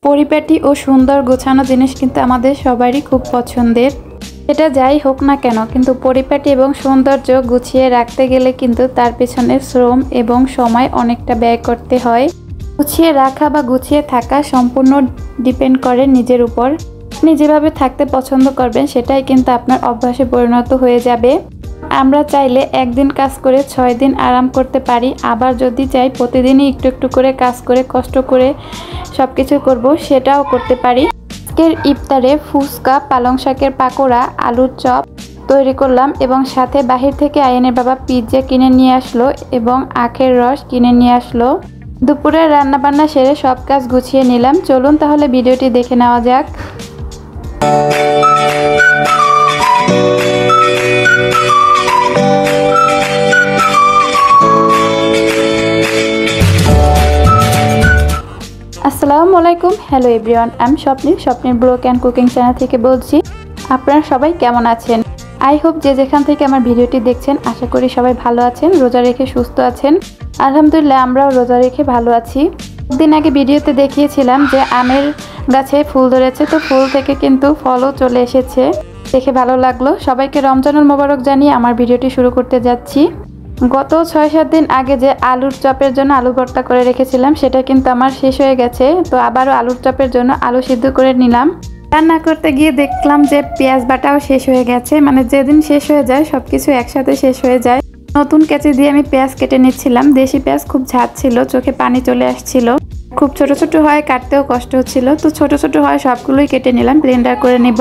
পরিপাটি ও সুন্দর গোছানো জিনিস কিন্তু আমাদের সবারই খুব পছন্দের। এটা যাই হোক না কেন, কিন্তু পরিপাটি এবং সৌন্দর্য গুছিয়ে রাখতে গেলে কিন্তু তার পেছনে শ্রম এবং সময় অনেকটা ব্যয় করতে হয়। গুছিয়ে রাখা বা গুছিয়ে থাকা সম্পূর্ণ ডিপেন্ড করে নিজের উপর। আপনি যেভাবে থাকতে পছন্দ করবেন সেটাই কিন্তু আপনার অভ্যাসে পরিণত হয়ে যাবে। আমরা চাইলে একদিন কাজ করে 6 দিন আরাম করতে পারি, আবার যদি চাই প্রতিদিনই একটু একটু করে কাজ করে কষ্ট করে সব কিছু করবো, সেটাও করতে পারি। আজকের ইফতারে ফুচকা, পালং শাকের পাকোড়া, আলুর চপ তৈরি করলাম এবং সাথে বাহির থেকে আয়ানের বাবা পিৎজা কিনে নিয়ে আসলো এবং আখের রস কিনে নিয়ে আসলো। দুপুরের রান্নাবান্না সেরে সব কাজ গুছিয়ে নিলাম। চলুন তাহলে ভিডিওটি দেখে নেওয়া যাক। আসসালামু আলাইকুম, হ্যালো এভরিওয়ান, আমি স্বপ্নির ব্লগ অ্যান্ড কুকিং চ্যানেল থেকে বলছি। আপনারা সবাই কেমন আছেন? আই হোপ যে যেখান থেকে আমার ভিডিওটি দেখছেন আশা করি সবাই ভালো আছেন, রোজা রেখে সুস্থ আছেন। আলহামদুলিল্লাহ আমরাও রোজা রেখে ভালো আছি। একদিন আগে ভিডিওতে দেখিয়েছিলাম যে আমের গাছে ফুল ধরেছে, তো ফুল থেকে কিন্তু ফলও চলে এসেছে, দেখে ভালো লাগলো। সবাইকে রমজানুল মোবারক জানিয়ে আমার ভিডিওটি শুরু করতে যাচ্ছি। গত 6-7 দিন আগে যে আলুর চপের জন্য আলু ভর্তা করে রেখেছিলাম সেটা কিন্তু আমার শেষ হয়ে গেছে, তো আবারও আলুর চপের জন্য আলু সিদ্ধ করে নিলাম। রান্না করতে গিয়ে দেখলাম যে পেঁয়াজ বাটাও শেষ হয়ে গেছে, মানে যেদিন শেষ হয়ে যায় সবকিছু একসাথে শেষ হয়ে যায়। নতুন কেচি দিয়ে আমি পেঁয়াজ কেটে নিচ্ছিলাম। দেশি পেঁয়াজ খুব ঝাঁজ ছিল, চোখে পানি চলে আসছিল। খুব ছোট ছোট হয়, কাটতেও কষ্ট হচ্ছিল, তো ছোট ছোট হয় সবগুলোই কেটে নিলাম, ব্লেন্ডার করে নিব।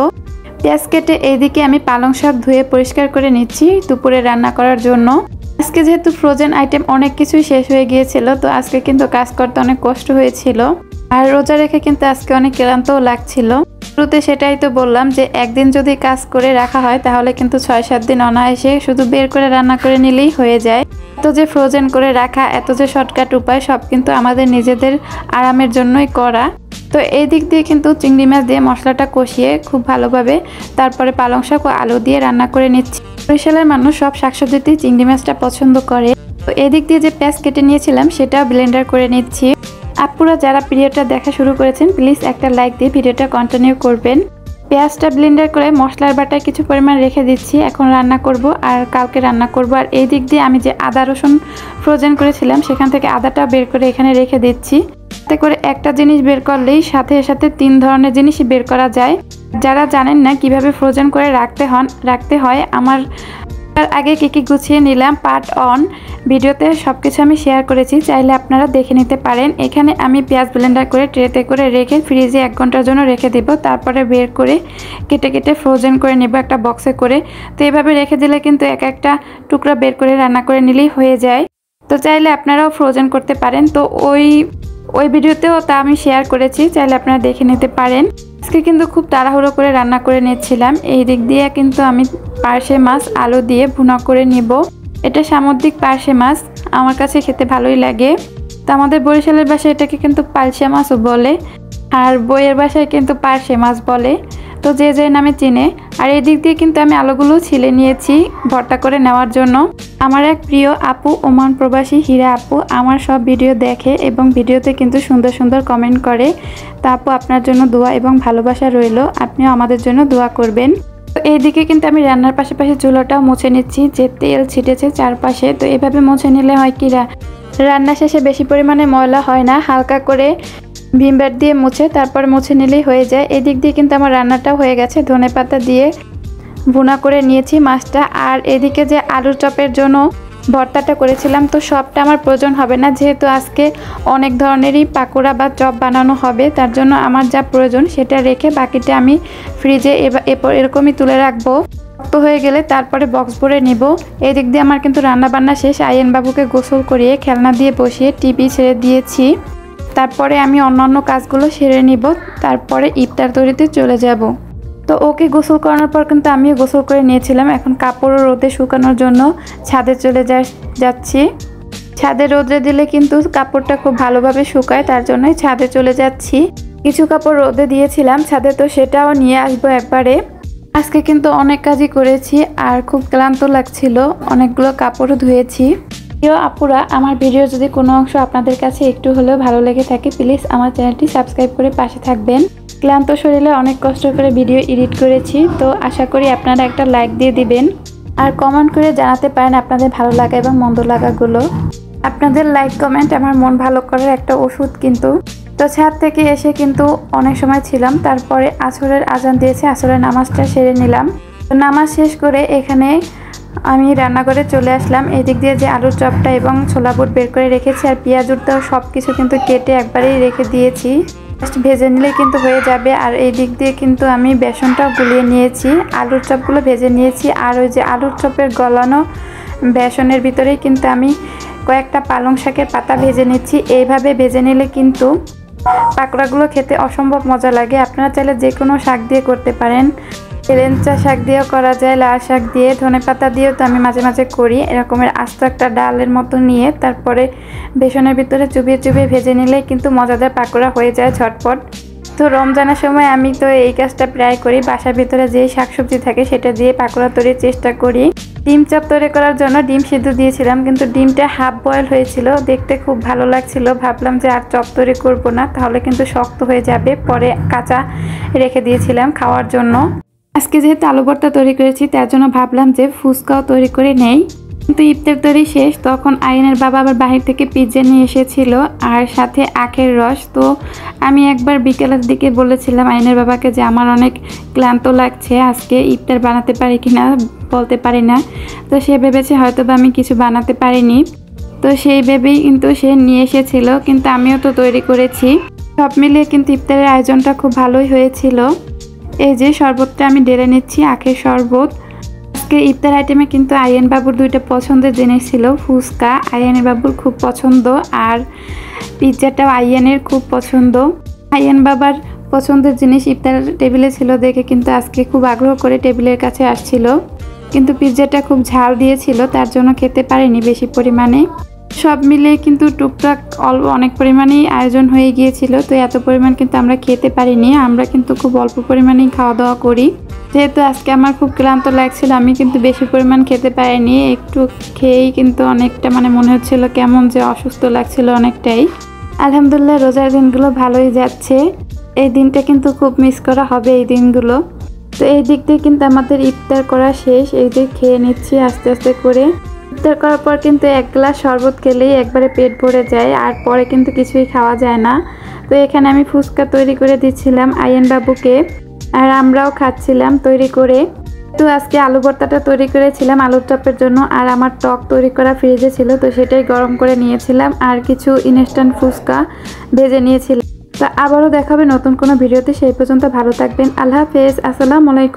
পেঁয়াজ কেটে এইদিকে আমি পালং শাক ধুয়ে পরিষ্কার করে নিচ্ছি দুপুরে রান্না করার জন্য। আজকে যেহেতু ফ্রোজেন আইটেম অনেক কিছুই শেষ হয়ে গিয়েছিল, তো আজকে কিন্তু কাজ করতে অনেক কষ্ট হয়েছিল, আর রোজা রেখে কিন্তু আজকে অনেক ক্লান্তও লাগছিল। শুরুতে সেটাই তো বললাম যে একদিন যদি কাজ করে রাখা হয় তাহলে কিন্তু 6-7 দিন অনায়াসে শুধু বের করে রান্না করে নিলেই হয়ে যায়। এত যে ফ্রোজেন করে রাখা, এত যে শর্টকাট উপায়, সব কিন্তু আমাদের নিজেদের আরামের জন্যই করা। তো এই দিক দিয়ে কিন্তু চিংড়ি মাছ দিয়ে মশলাটা কষিয়ে খুব ভালোভাবে তারপরে পালং শাক ও আলু দিয়ে রান্না করে নিচ্ছি। বরিশালের মানুষ সব শাকসবজিতেই চিংড়ি মাছটা পছন্দ করে। তো এদিক দিয়ে যে পেঁয়াজ কেটে নিয়েছিলাম সেটাও ব্লেন্ডার করে নিচ্ছি। আপুরা যারা ভিডিওটা দেখা শুরু করেছেন প্লিজ একটা লাইক দিয়ে ভিডিওটা কন্টিনিউ করবেন। পেঁয়াজটা ব্লেন্ডার করে মশলার বাটায় কিছু পরিমাণ রেখে দিচ্ছি, এখন রান্না করব আর কালকে রান্না করব। আর এই দিক দিয়ে আমি যে আদা রসুন ফ্রোজেন করেছিলাম সেখান থেকে আদাটা বের করে এখানে রেখে দিচ্ছি। এতে করে একটা জিনিস বের করলেই সাথে সাথে 3 ধরনের জিনিসই বের করা যায়। যারা জানেন না কিভাবে ফ্রোজেন করে রাখতে হয়, আমার আগে কি গুছিয়ে নিলাম পার্ট অন ভিডিওতে সবকিছু আমি শেয়ার করেছি, চাইলে আপনারা দেখে নিতে পারেন। এখানে আমি পেঁয়াজ ব্লেন্ডার করে ট্রেতে করে রেখে ফ্রিজে 1 ঘন্টার জন্য রেখে দেব, তারপরে বের করে কেটে কেটে ফ্রোজেন করে নেব একটা বক্সে করে। তো এভাবে রেখে দিলে কিন্তু একটা টুকরা বের করে রান্না করে নিলেই হয়ে যায়। তো চাইলে আপনারাও ফ্রোজেন করতে পারেন, তো ওই ভিডিওতেও তা আমি শেয়ার করেছি, চাইলে আপনারা দেখে নিতে পারেন। আজকে কিন্তু খুব তাড়াহুড়ো করে রান্না করে নিচ্ছিলাম। এই দিক দিয়ে কিন্তু আমি পার্শে মাছ আলু দিয়ে ভুনা করে নিব। এটা সামুদ্রিক পার্শে মাছ, আমার কাছে খেতে ভালোই লাগে। তো আমাদের বরিশালের ভাষায় এটাকে কিন্তু পালসা মাছও বলে, আর বইয়ের ভাষায় কিন্তু পার্শে মাছ বলে, তো যে যে নামে চিনে। আর এই দিক দিয়ে কিন্তু আমি আলুগুলো ছিলে নিয়েছি ভর্তা করে নেওয়ার জন্য। আমার এক প্রিয় আপু, ওমান প্রবাসী হীরা আপু, আমার সব ভিডিও দেখে এবং ভিডিওতে কিন্তু সুন্দর সুন্দর কমেন্ট করে। তা আপু, আপনার জন্য দোয়া এবং ভালোবাসা রইল, আপনিও আমাদের জন্য দোয়া করবেন। তো এইদিকে কিন্তু আমি রান্নার পাশাপাশি চুলাটাও মুছে নিচ্ছি, যে তেল ছিটেছে চারপাশে। তো এভাবে মুছে নিলে হয় কি, রান্না শেষে বেশি পরিমাণে ময়লা হয় না, হালকা করে ভিম বার দিয়ে মুছে তারপরে মুছে নিলেই হয়ে যায়। এদিক দিয়ে কিন্তু আমার রান্নাটাও হয়ে গেছে, ধনেপাতা দিয়ে ভুনা করে নিয়েছি মাছটা। আর এদিকে যে আলুর চপের জন্য ভর্তাটা করেছিলাম, তো সবটা আমার প্রয়োজন হবে না, যেহেতু আজকে অনেক ধরনেরই পাকোড়া বা চপ বানানো হবে, তার জন্য আমার যা প্রয়োজন সেটা রেখে বাকিটা আমি ফ্রিজে এরকমই তুলে রাখবো। শক্ত হয়ে গেলে তারপরে বক্স ভরে নিব। এই দিক দিয়ে আমার কিন্তু রান্না বান্না শেষ। আয়ান বাবুকে গোসল করিয়ে খেলনা দিয়ে বসিয়ে টিভি ছেড়ে দিয়েছি, তারপরে আমি অন্যান্য কাজগুলো সেরে নিব, তারপরে ইফতার তৈরিতে চলে যাব। তো ওকে গোসল করানোর পর কিন্তু আমিও গোসল করে নিয়েছিলাম। এখন কাপড় রোদে শুকানোর জন্য ছাদে চলে যাচ্ছি। ছাদে রোদে দিলে কিন্তু কাপড়টা খুব ভালোভাবে শুকায়, তার জন্যই ছাদে চলে যাচ্ছি। কিছু কাপড় রোদে দিয়েছিলাম ছাদে, তো সেটাও নিয়ে আসবো একবারে। আজকে কিন্তু অনেক কাজই করেছি আর খুব ক্লান্ত লাগছিল, অনেকগুলো কাপড়ও ধুয়েছি। প্রিয় আপুরা, আমার ভিডিও যদি কোনো অংশ আপনাদের কাছে একটু হলেও ভালো লেগে থাকে, প্লিজ আমার চ্যানেলটি সাবস্ক্রাইব করে পাশে থাকবেন। ক্লান্ত শরীরে অনেক কষ্ট করে ভিডিও এডিট করেছি, তো আশা করি আপনারা একটা লাইক দিয়ে দিবেন আর কমেন্ট করে জানাতে পারেন আপনাদের ভালো লাগা এবং মন্দ লাগাগুলো। আপনাদের লাইক কমেন্ট আমার মন ভালো করার একটা ওষুধ কিন্তু। তো ছাদ থেকে এসে কিন্তু অনেক সময় ছিলাম, তারপরে আসরের আজান দিয়েছে, আসরের নামাজটা সেরে নিলাম। তো নামাজ শেষ করে এখানে আমি রান্নাঘরে চলে আসলাম। এই দিক দিয়ে যে আলুর চপটা এবং ছোলা বুট বের করে রেখেছি আর পেঁয়াজুরটাও সব কিছু কিন্তু কেটে একবারেই রেখে দিয়েছি, জাস্ট ভেজে নিলে কিন্তু হয়ে যাবে। আর এই দিক দিয়ে কিন্তু আমি বেসনটাও গুলিয়ে নিয়েছি, আলুর চপগুলো ভেজে নিয়েছি। আর ওই যে আলুর চপের গলানো বেসনের ভিতরেই কিন্তু আমি কয়েকটা পালং শাকের পাতা ভেজে নিচ্ছি। এইভাবে ভেজে নিলে কিন্তু পাকোড়াগুলো খেতে অসম্ভব মজা লাগে। আপনারা চাইলে যে কোনো শাক দিয়ে করতে পারেন, হেলেঞ্চা শাক দিয়েও করা যায়, লাল শাক দিয়ে, ধনেপাতা দিয়েও তো আমি মাঝে মাঝে করি। এরকমের আস্ত একটা ডালের মতো নিয়ে তারপরে বেসনের ভিতরে চুবিয়ে চুবিয়ে ভেজে নিলেই কিন্তু মজাদার পাকোড়া হয়ে যায় ঝটপট। তো রমজানের সময় আমি তো এই কাজটা প্রায় করি, বাসার ভিতরে যেই শাকসবজি থাকে সেটা দিয়ে পাকোড়া তৈরির চেষ্টা করি। ডিম চপ তৈরি করার জন্য ডিম সিদ্ধ দিয়েছিলাম, কিন্তু ডিমটা হাফ বয়েল হয়েছিল, দেখতে খুব ভালো লাগছিল। ভাবলাম যে আর চপ তৈরি করব না, তাহলে কিন্তু শক্ত হয়ে যাবে, পরে কাঁচা রেখে দিয়েছিলাম খাওয়ার জন্য। আজকে যেহেতু আলু ভর্তা তৈরি করেছি তার জন্য ভাবলাম যে ফুচকাও তৈরি করে নেই, কিন্তু ইফতার তৈরি শেষ। তখন আইনের বাবা আবার বাহির থেকে পিৎজা নিয়ে এসেছিল আর সাথে আখের রস। তো আমি একবার বিকেলের দিকে বলেছিলাম আইনের বাবাকে যে আমার অনেক ক্লান্ত লাগছে, আজকে ইফতার বানাতে পারি কিনা বলতে পারি না। তো সে ভেবেছে হয়তো বা আমি কিছু বানাতে পারিনি, তো সেই ভেবেই কিন্তু সে নিয়ে এসেছিল, কিন্তু আমিও তো তৈরি করেছি। সব মিলিয়ে কিন্তু ইফতারের আয়োজনটা খুব ভালোই হয়েছিল। এই যে শরবতটা আমি ঢেলে নিচ্ছি, আখের শরবত। আজকে ইফতার আইটেমে কিন্তু আইয়ান বাবুর দুইটা পছন্দের জিনিস ছিল, ফুচকা আইয়ানের বাবুর খুব পছন্দ আর পিৎজাটাও আইয়ানের খুব পছন্দ। আইয়ান বাবার পছন্দের জিনিস ইফতার টেবিলে ছিল দেখে কিন্তু আজকে খুব আগ্রহ করে টেবিলের কাছে আসছিল, কিন্তু পিৎজাটা খুব ঝাল দিয়েছিল, তার জন্য খেতে পারিনি বেশি পরিমাণে। সব মিলিয়ে কিন্তু টুকটাক অনেক পরিমাণেই আয়োজন হয়ে গিয়েছিল। তো এত পরিমাণ কিন্তু আমরা খেতে পারিনি, আমরা কিন্তু খুব অল্প পরিমাণেই খাওয়া দাওয়া করি। যেহেতু আজকে আমার খুব ক্লান্ত লাগছিল, আমি কিন্তু বেশি পরিমাণ খেতে পারিনি, একটু খেয়েই কিন্তু অনেকটা মনে হচ্ছিল কেমন যে অসুস্থ লাগছিল অনেকটাই। আলহামদুলিল্লাহ রোজার দিনগুলো ভালোই যাচ্ছে, এই দিনটা কিন্তু খুব মিস করা হবে এই দিনগুলো। তো এই দিক দিয়ে কিন্তু আমাদের ইফতার করা শেষ, এই দিক খেয়ে নিচ্ছি আস্তে আস্তে করে। ইফতার করার পর কিন্তু এক গ্লাস শরবত খেলেই একবারে পেট ভরে যায়, আর পরে কিন্তু কিছুই খাওয়া যায় না। তো এখানে আমি ফুচকা তৈরি করে দিচ্ছিলাম আইয়ান বাবুকে, আর আমরাও খাচ্ছিলাম তৈরি করে। তো আজকে আলু ভর্তাটা তৈরি করেছিলাম আলুর চপের জন্য, আর আমার টক তৈরি করা ফ্রিজে ছিল, তো সেটাই গরম করে নিয়েছিলাম, আর কিছু ইনস্ট্যান্ট ফুচকা ভেজে নিয়েছিলাম। তো আবারও দেখাবে নতুন কোনো ভিডিওতে, সেই পর্যন্ত ভালো থাকবেন। আল্লাহ হাফেজ, আসসালামু আলাইকুম।